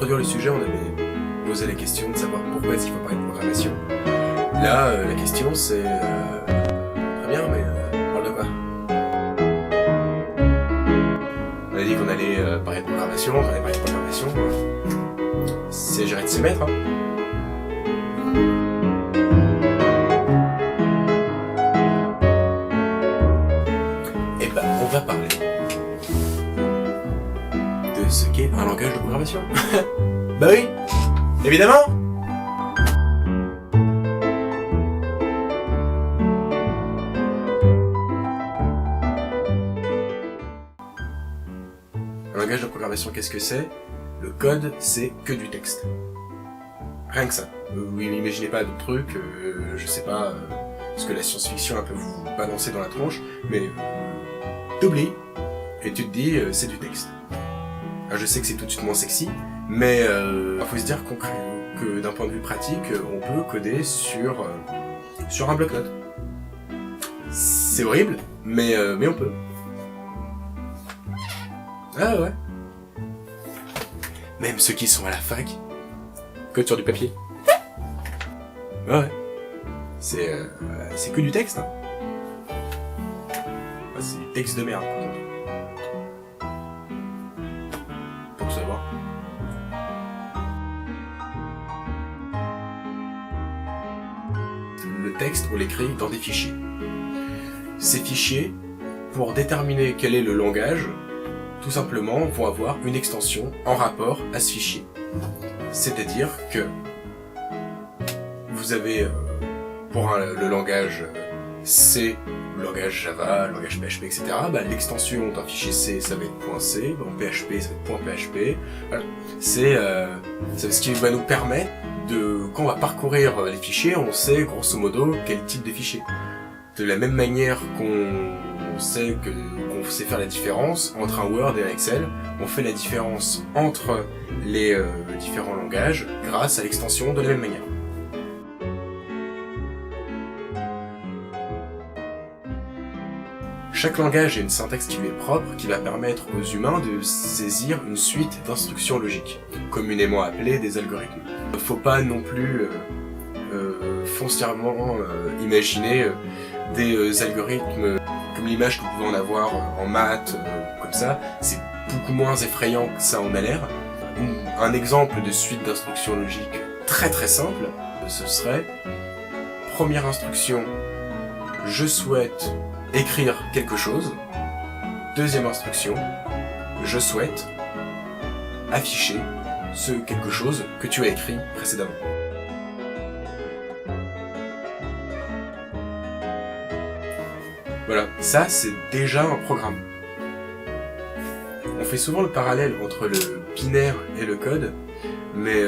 introduire le sujet, on avait posé la question de savoir pourquoi est-ce qu'il faut parler de programmation. Là, la question c'est... très bien, mais on parle de quoi? On a dit qu'on allait parler de programmation, qu'on allait parler de programmation. C'est géré de s'y mettre, hein. Et bah, on va parler de ce qu'est un langage de programmation. Bah oui, évidemment. Un langage de programmation, qu'est-ce que c'est? Le code, c'est que du texte. Rien que ça. Vous imaginez pas d'autres trucs, je sais pas ce que la science-fiction un peu vous balancer dans la tronche, mais t'oublies, et tu te dis, c'est du texte. Alors, je sais que c'est tout de suite moins sexy, mais faut se dire que d'un point de vue pratique, on peut coder sur un bloc-notes. C'est horrible, mais on peut. Ah ouais. Même ceux qui sont à la fac, code sur du papier. Ouais. C'est que du texte. Hein. C'est du texte de merde, par contre. Pour savoir. Le texte, on l'écrit dans des fichiers. Ces fichiers, pour déterminer quel est le langage, tout simplement, vont avoir une extension en rapport à ce fichier. C'est-à-dire que vous avez, pour le langage C, le langage Java, le langage PHP, etc., l'extension d'un fichier C, ça va être .c, en PHP, ça va être .php. Voilà. C'est ce qui va nous permettre de, quand on va parcourir les fichiers, on sait grosso modo quel type de fichier. De la même manière qu'on sait qu'on sait faire la différence entre un Word et un Excel, on fait la différence entre les différents langages grâce à l'extension de la même manière. Chaque langage a une syntaxe qui lui est propre, qui va permettre aux humains de saisir une suite d'instructions logiques, communément appelées des algorithmes. Faut pas non plus foncièrement imaginer des algorithmes comme l'image que vous pouvez en avoir en maths, comme ça. C'est beaucoup moins effrayant que ça en a l'air. Un exemple de suite d'instructions logiques très très simple, ce serait première instruction, je souhaite écrire quelque chose. Deuxième instruction, je souhaite afficher ce quelque chose que tu as écrit précédemment. Voilà, ça c'est déjà un programme. On fait souvent le parallèle entre le binaire et le code, mais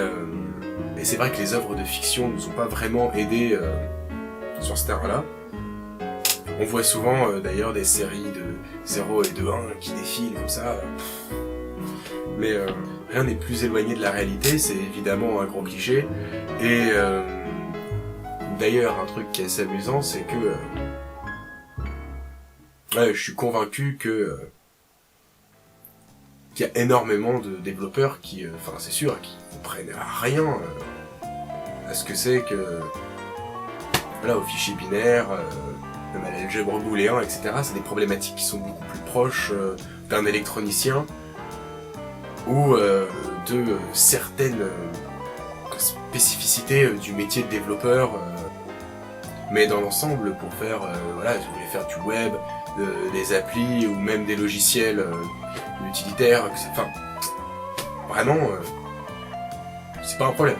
c'est vrai que les œuvres de fiction ne nous ont pas vraiment aidés sur ce terrain-là. On voit souvent d'ailleurs des séries de 0 et de 1 qui défilent comme ça. Mais rien n'est plus éloigné de la réalité, c'est évidemment un gros cliché. Et d'ailleurs, un truc qui est assez amusant, c'est que je suis convaincu que qu'il y a énormément de développeurs qui, c'est sûr, qui comprennent rien à ce que c'est que, voilà, au fichier binaire, même à l'algèbre booléen, etc. C'est des problématiques qui sont beaucoup plus proches d'un électronicien ou de certaines spécificités du métier de développeur. Mais dans l'ensemble, pour faire, si vous voulez faire du web, des applis ou même des logiciels utilitaires, vraiment, c'est pas un problème.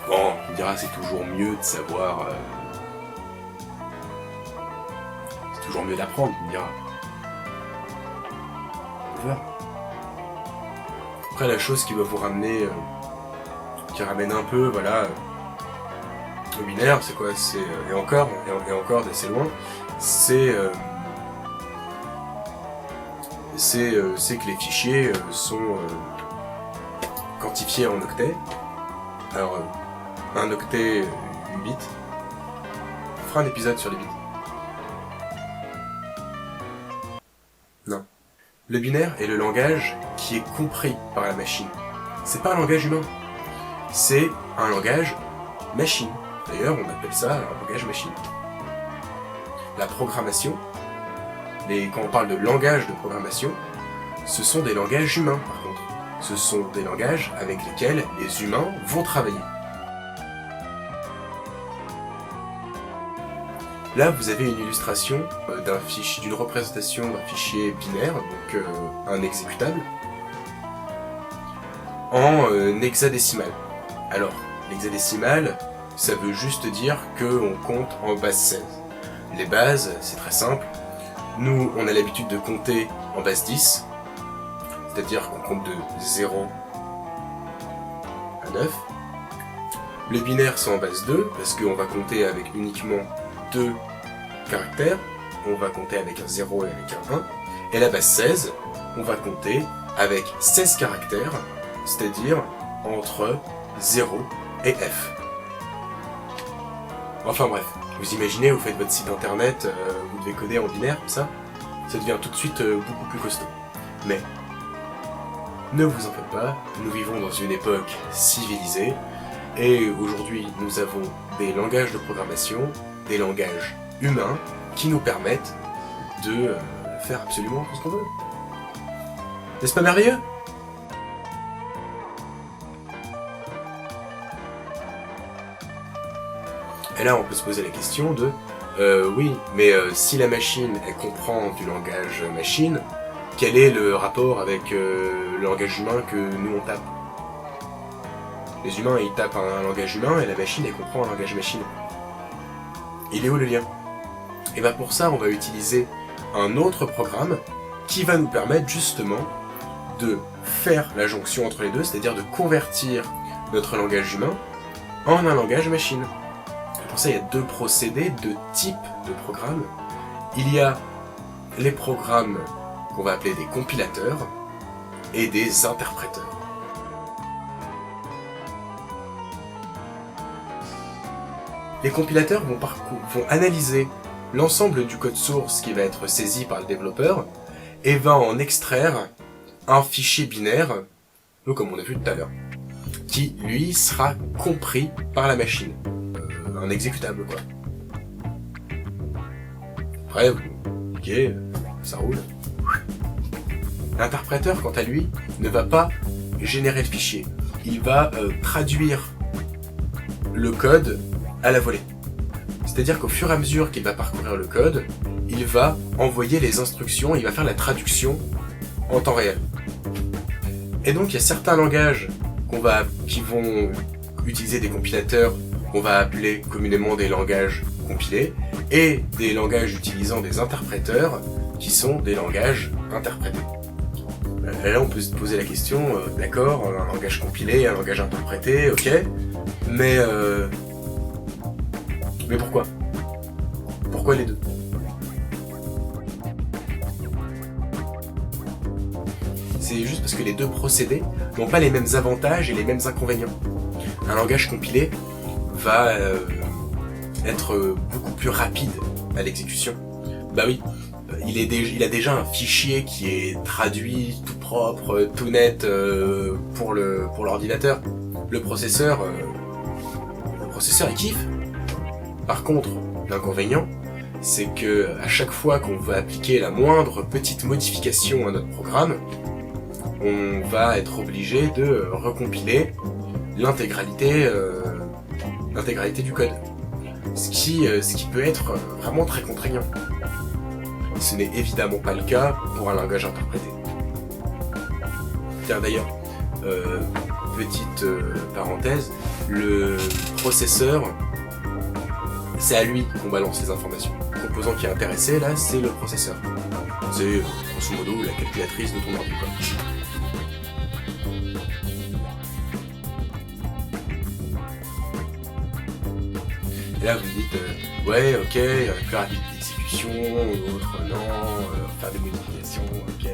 Bon, on dira c'est toujours mieux de savoir, c'est toujours mieux d'apprendre, on dira. Voilà. Après, la chose qui va vous ramener, qui ramène un peu, au binaire, c'est quoi? C'est et encore d'assez loin. C'est que les fichiers sont quantifiés en octets. Alors, un octet 8 bits. On fera un épisode sur les bits. Non. Le binaire est le langage qui est compris par la machine. C'est pas un langage humain, c'est un langage machine. D'ailleurs, on appelle ça un langage machine. La programmation, quand on parle de langage de programmation, ce sont des langages humains par contre. Ce sont des langages avec lesquels les humains vont travailler. Là, vous avez une illustration d'une représentation d'un fichier binaire, donc un exécutable, en hexadécimal. Alors, l'hexadécimal, ça veut juste dire qu'on compte en base 16. Les bases, c'est très simple. Nous, on a l'habitude de compter en base 10, c'est-à-dire qu'on compte de 0 à 9. Le binaire, c'est en base 2, parce qu'on va compter avec uniquement 2 caractères. On va compter avec un 0 et avec un 1. Et la base 16, on va compter avec 16 caractères, c'est-à-dire entre 0 et F. Enfin bref, vous imaginez, vous faites votre site internet, vous devez coder en binaire, comme ça devient tout de suite beaucoup plus costaud. Mais, ne vous en faites pas, nous vivons dans une époque civilisée, et aujourd'hui nous avons des langages de programmation, des langages humains, qui nous permettent de faire absolument tout ce qu'on veut. N'est-ce pas merveilleux ? Et là, on peut se poser la question de oui, mais si la machine, elle comprend du langage machine, quel est le rapport avec le langage humain que nous, on tape ? Les humains, ils tapent un langage humain et la machine, elle comprend un langage machine. Il est où le lien ? Et bien pour ça, on va utiliser un autre programme qui va nous permettre justement de faire la jonction entre les deux, c'est-à-dire de convertir notre langage humain en un langage machine. Pour ça, il y a deux procédés, deux types de programmes. Il y a les programmes qu'on va appeler des compilateurs et des interpréteurs. Les compilateurs vont analyser l'ensemble du code source qui va être saisi par le développeur et va en extraire un fichier binaire, comme on a vu tout à l'heure, qui, lui, sera compris par la machine. Un exécutable, quoi. Après, ok, ça roule. L'interpréteur, quant à lui, ne va pas générer le fichier. Il va traduire le code à la volée. C'est-à-dire qu'au fur et à mesure qu'il va parcourir le code, il va envoyer les instructions, il va faire la traduction en temps réel. Et donc, il y a certains langages qui vont utiliser des compilateurs qu'on va appeler communément des langages compilés, et des langages utilisant des interpréteurs qui sont des langages interprétés. Là, on peut se poser la question, d'accord, un langage compilé, un langage interprété, ok, mais pourquoi ? Pourquoi les deux ? C'est juste parce que les deux procédés n'ont pas les mêmes avantages et les mêmes inconvénients. Un langage compilé va être beaucoup plus rapide à l'exécution. Bah oui, il a déjà un fichier qui est traduit, tout propre, tout net pour l'ordinateur. Le processeur, il kiffe. Par contre, l'inconvénient, c'est que à chaque fois qu'on va appliquer la moindre petite modification à notre programme, on va être obligé de recompiler l'intégralité du code. Ce qui peut être vraiment très contraignant. Ce n'est évidemment pas le cas pour un langage interprété. Tiens d'ailleurs, petite parenthèse, le processeur, c'est à lui qu'on balance les informations. Le composant qui est intéressé là, c'est le processeur. C'est grosso modo la calculatrice de ton ordi, quoi. Et là vous me dites, ouais, ok, il y a plus rapide d'exécution, l'autre non, faire des modifications, ok,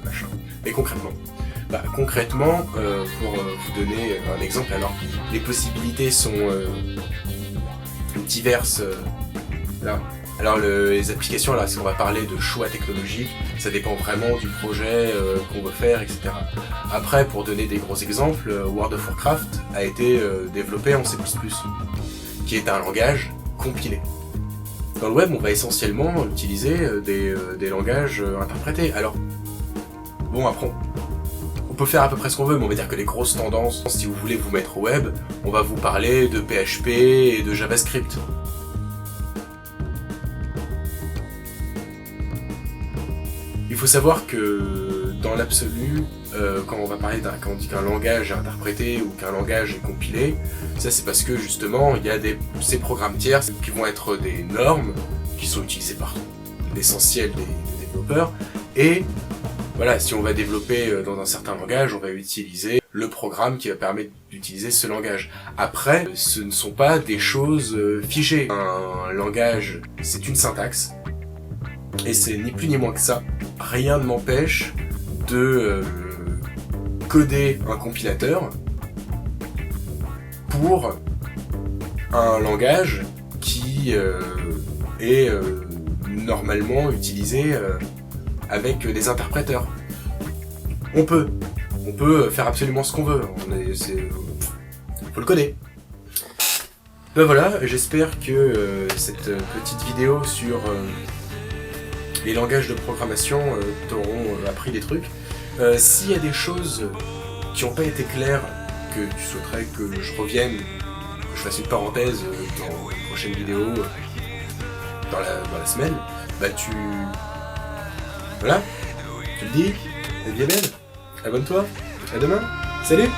machin. Mais concrètement, pour vous donner un exemple, alors les possibilités sont diverses. Là, Alors les applications, là, si on va parler de choix technologiques, ça dépend vraiment du projet qu'on veut faire, etc. Après, pour donner des gros exemples, World of Warcraft a été développé en C++, qui est un langage compilé. Dans le web, on va essentiellement utiliser des langages interprétés. Alors, bon, après, on peut faire à peu près ce qu'on veut, mais on va dire que les grosses tendances, si vous voulez vous mettre au web, on va vous parler de PHP et de JavaScript. Il faut savoir que dans l'absolu, quand on va parler quand on dit qu'un langage est interprété ou qu'un langage est compilé, ça c'est parce que justement il y a ces programmes tiers qui vont être des normes qui sont utilisées par l'essentiel des développeurs, et voilà, si on va développer dans un certain langage, on va utiliser le programme qui va permettre d'utiliser ce langage. Après, ce ne sont pas des choses figées. Un langage, c'est une syntaxe, et c'est ni plus ni moins que ça. Rien ne m'empêche de coder un compilateur pour un langage qui est normalement utilisé avec des interpréteurs. On peut faire absolument ce qu'on veut, faut le coder. Ben voilà, j'espère que cette petite vidéo sur les langages de programmation t'auront appris des trucs. S'il y a des choses qui n'ont pas été claires, que tu souhaiterais que je revienne, que je fasse une parenthèse dans une prochaine vidéo, dans la semaine, bah voilà, tu le dis, et bien belle, abonne-toi, à demain, salut.